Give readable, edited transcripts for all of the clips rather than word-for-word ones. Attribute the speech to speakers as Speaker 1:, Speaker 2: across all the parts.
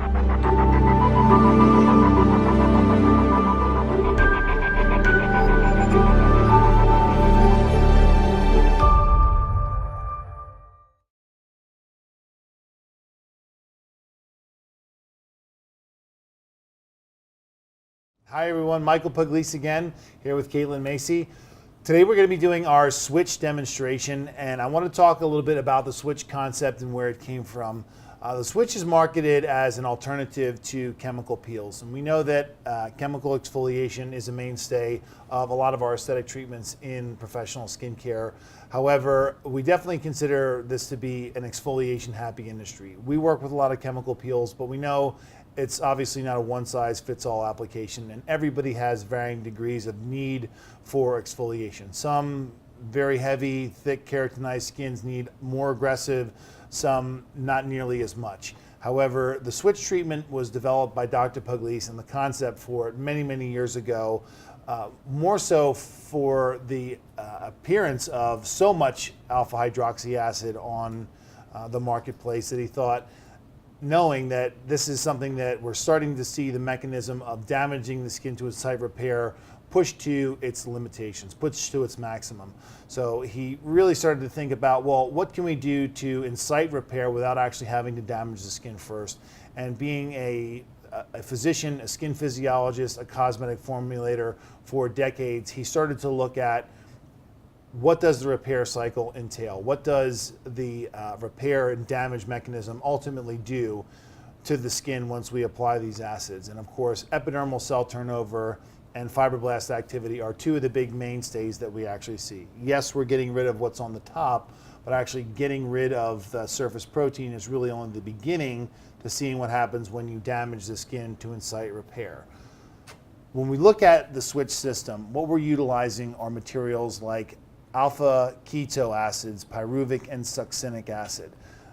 Speaker 1: Hi everyone, Michael Pugliese again, here with Caitlin Macy. Today we're going to be doing our SWiCH demonstration, and I want to talk a little bit about the SWiCH concept and where it came from. The SWiCH is marketed as an alternative to chemical peels, and we know that chemical exfoliation is a mainstay of a lot of our aesthetic treatments in professional skincare. However, we definitely consider this to be an exfoliation happy industry. We work with a lot of chemical peels, but we know it's obviously not a one-size-fits-all application, and everybody has varying degrees of need for exfoliation. Some very heavy, thick, keratinized skins need more aggressive, some not nearly as much. However, the SWiCH treatment was developed by Dr. Pugliese, and the concept for it many, many years ago, more so for the appearance of so much alpha hydroxy acid on the marketplace that he thought, knowing that this is something that we're starting to see the mechanism of damaging the skin to its site repair pushed to its limitations, pushed to its maximum. So he really started to think about, well, what can we do to incite repair without actually having to damage the skin first? And being a physician, a skin physiologist, a cosmetic formulator for decades, he started to look at what does the repair cycle entail? What does the repair and damage mechanism ultimately do to the skin once we apply these acids? And of course, epidermal cell turnover and fibroblast activity are two of the big mainstays that we actually see. Yes, we're getting rid of what's on the top, but actually getting rid of the surface protein is really only the beginning to seeing what happens when you damage the skin to incite repair. When we look at the SWiCH system, what we're utilizing are materials like alpha keto acids, pyruvic and succinic acid.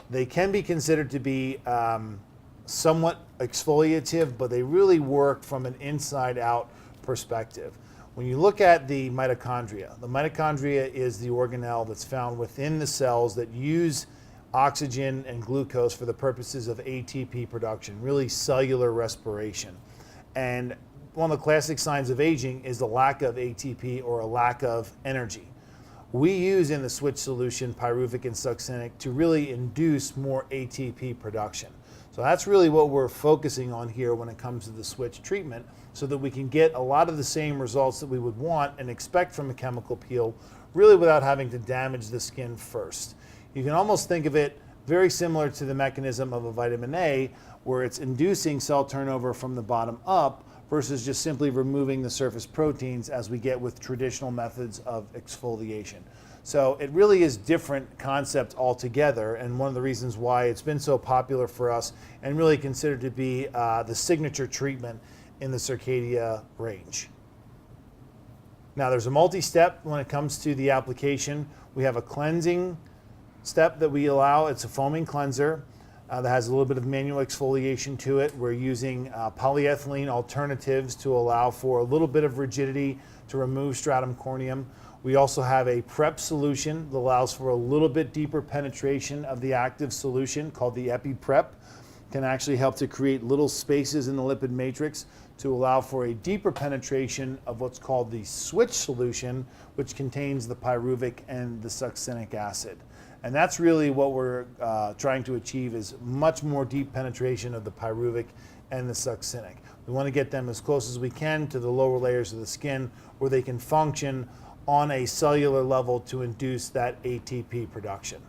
Speaker 1: They can be considered to be somewhat exfoliative, but they really work from an inside-out perspective. When you look at the mitochondria is the organelle that's found within the cells that use oxygen and glucose for the purposes of ATP production, really cellular respiration. And one of the classic signs of aging is the lack of ATP or a lack of energy. We use in the SWiCH solution pyruvic and succinic to really induce more ATP production. So that's really what we're focusing on here when it comes to the SWiCH treatment, so that we can get a lot of the same results that we would want and expect from a chemical peel, really without having to damage the skin first. You can almost think of it very similar to the mechanism of a vitamin A, where it's inducing cell turnover from the bottom up versus just simply removing the surface proteins as we get with traditional methods of exfoliation. So it really is different concept altogether, and one of the reasons why it's been so popular for us and really considered to be the signature treatment in the Circadia range. Now there's a multi-step when it comes to the application. We have a cleansing step that we allow. It's a foaming cleanser that has a little bit of manual exfoliation to it. We're using polyethylene alternatives to allow for a little bit of rigidity to remove stratum corneum. We also have a prep solution that allows for a little bit deeper penetration of the active solution called the EpiPrep. Can actually help to create little spaces in the lipid matrix to allow for a deeper penetration of what's called the SWiCH solution, which contains the pyruvic and the succinic acid. And that's really what we're trying to achieve, is much more deep penetration of the pyruvic and the succinic. We want to get them as close as we can to the lower layers of the skin where they can function on a cellular level to induce that ATP production.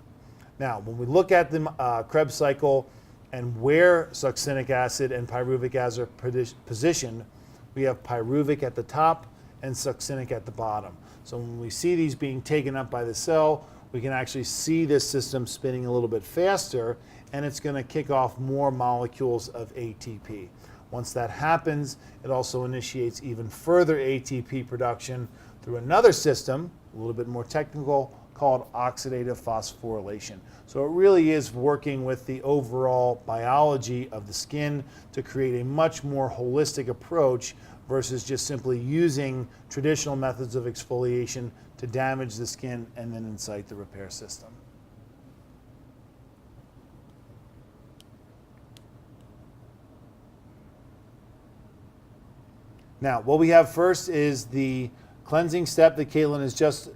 Speaker 1: Now, when we look at the Krebs cycle and where succinic acid and pyruvic acid are positioned, we have pyruvic at the top and succinic at the bottom. So when we see these being taken up by the cell, we can actually see this system spinning a little bit faster, and it's going to kick off more molecules of ATP. Once that happens, it also initiates even further ATP production through another system, a little bit more technical, called oxidative phosphorylation. So it really is working with the overall biology of the skin to create a much more holistic approach versus just simply using traditional methods of exfoliation to damage the skin and then incite the repair system. Now, what we have first is the cleansing step that Caitlin has just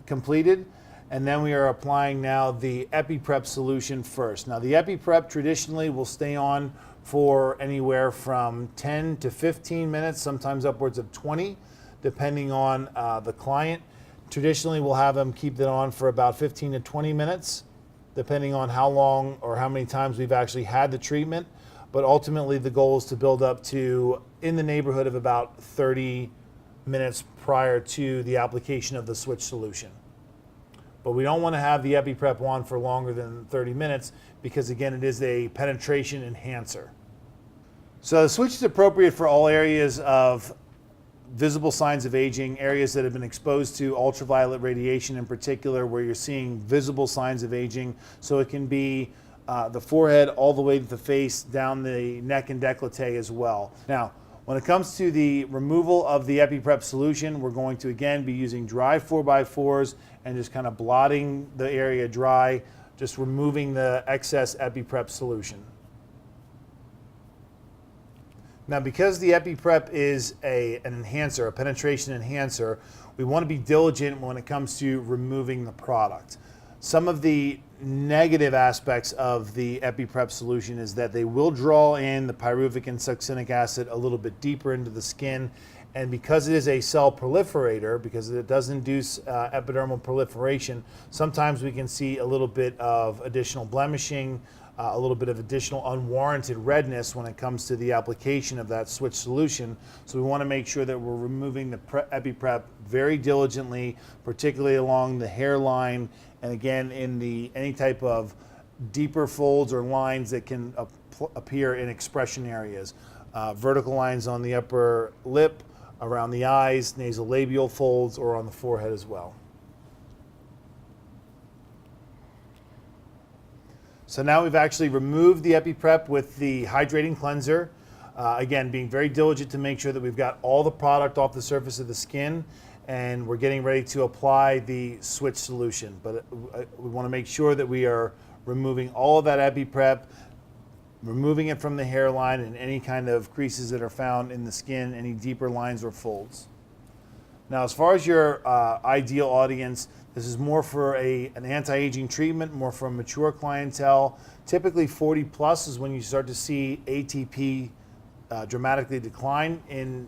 Speaker 1: completed, and then we are applying now the EpiPrep solution first. Now, the EpiPrep traditionally will stay on for anywhere from 10 to 15 minutes, sometimes upwards of 20, depending on the client. Traditionally, we'll have them keep it on for about 15 to 20 minutes, depending on how long or how many times we've actually had the treatment. But ultimately, the goal is to build up to in the neighborhood of about 30 minutes prior to the application of the SWiCH solution. But we don't want to have the EpiPrep on for longer than 30 minutes because, again, it is a penetration enhancer. So the SWiCH is appropriate for all areas of visible signs of aging, areas that have been exposed to ultraviolet radiation in particular, where you're seeing visible signs of aging. So it can be the forehead all the way to the face, down the neck and décolleté as well. Now, when it comes to the removal of the EpiPrep solution, we're going to again be using dry 4x4s and just kind of blotting the area dry, just removing the excess EpiPrep solution. Now, because the EpiPrep is an enhancer, a penetration enhancer, we want to be diligent when it comes to removing the product. Some of the negative aspects of the EpiPrep solution is that they will draw in the pyruvic and succinic acid a little bit deeper into the skin. And because it is a cell proliferator, because it does induce epidermal proliferation, sometimes we can see a little bit of additional blemishing, a little bit of additional unwarranted redness when it comes to the application of that SWiCH solution. So we want to make sure that we're removing the EpiPrep very diligently, particularly along the hairline, and again in any type of deeper folds or lines that can appear in expression areas. Vertical lines on the upper lip, around the eyes, nasolabial folds, or on the forehead as well. So now we've actually removed the EpiPrep with the hydrating cleanser. Again, being very diligent to make sure that we've got all the product off the surface of the skin, and we're getting ready to apply the SWiCH solution. But we want to make sure that we are removing all of that EpiPrep, removing it from the hairline and any kind of creases that are found in the skin, any deeper lines or folds. Now, as far as your ideal audience, this is more for an anti-aging treatment, more for a mature clientele. Typically 40 plus is when you start to see ATP dramatically decline in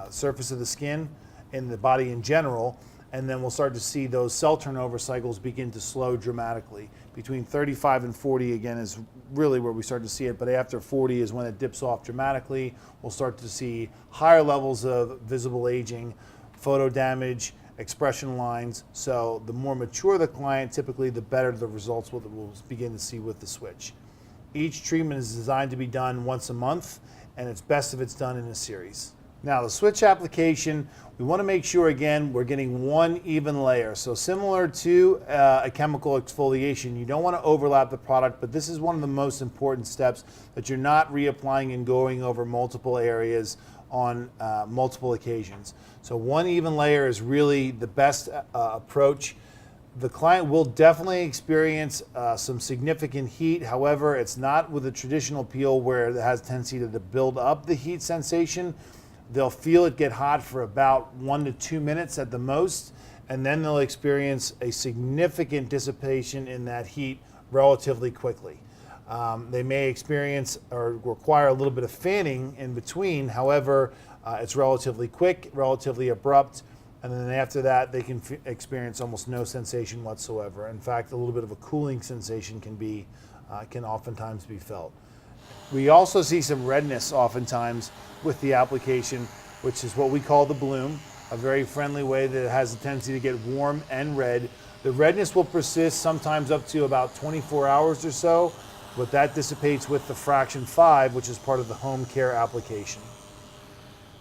Speaker 1: surface of the skin, in the body in general, and then we'll start to see those cell turnover cycles begin to slow dramatically. Between 35 and 40, again, is really where we start to see it, but after 40 is when it dips off dramatically. We'll start to see higher levels of visible aging, photo damage, expression lines. So the more mature the client, typically the better the results we'll begin to see with the SWiCH. Each treatment is designed to be done once a month, and it's best if it's done in a series. Now, the SWiCH application, we want to make sure, again, we're getting one even layer. So similar to a chemical exfoliation, you don't want to overlap the product, but this is one of the most important steps, that you're not reapplying and going over multiple areas on multiple occasions. So one even layer is really the best approach. The client will definitely experience some significant heat. However, it's not with a traditional peel where it has a tendency to build up the heat sensation. They'll feel it get hot for about 1 to 2 minutes at the most, and then they'll experience a significant dissipation in that heat relatively quickly. They may experience or require a little bit of fanning in between. However, it's relatively quick, relatively abrupt, and then after that they can experience almost no sensation whatsoever. In fact, a little bit of a cooling sensation can oftentimes be felt. We also see some redness oftentimes with the application, which is what we call the bloom, a very friendly way that has a tendency to get warm and red. The redness will persist sometimes up to about 24 hours or so, but that dissipates with the fraction 5, which is part of the home care application.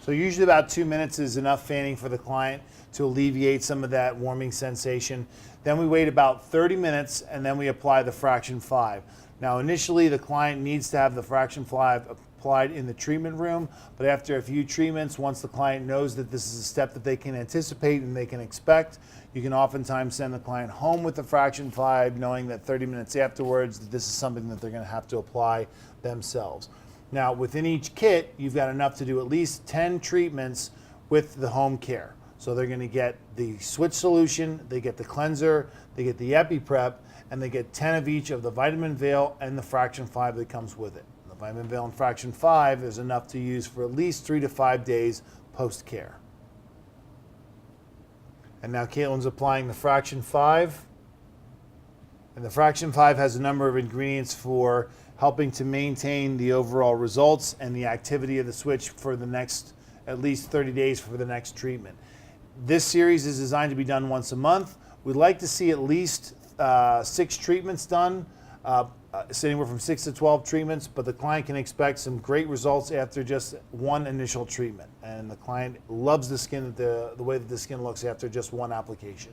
Speaker 1: So usually about 2 minutes is enough fanning for the client to alleviate some of that warming sensation. Then we wait about 30 minutes and then we apply the fraction 5. Now initially the client needs to have the fraction 5 applied in the treatment room, but after a few treatments, once the client knows that this is a step that they can anticipate and they can expect, you can oftentimes send the client home with the fraction 5, knowing that 30 minutes afterwards that this is something that they're going to have to apply themselves. Now, within each kit, you've got enough to do at least 10 treatments with the home care. So they're going to get the SWiCH solution, they get the cleanser, they get the EpiPrep, and they get 10 of each of the vitamin veil and the fraction 5 that comes with it. The vitamin veil and fraction 5 is enough to use for at least 3 to 5 days post-care. And now Caitlin's applying the fraction 5. And the fraction 5 has a number of ingredients for helping to maintain the overall results and the activity of the SWiCH for the next at least 30 days for the next treatment. This series is designed to be done once a month. We'd like to see at least 6 treatments done, anywhere from 6 to 12 treatments, but the client can expect some great results after just one initial treatment. And the client loves the skin, the way that the skin looks after just one application.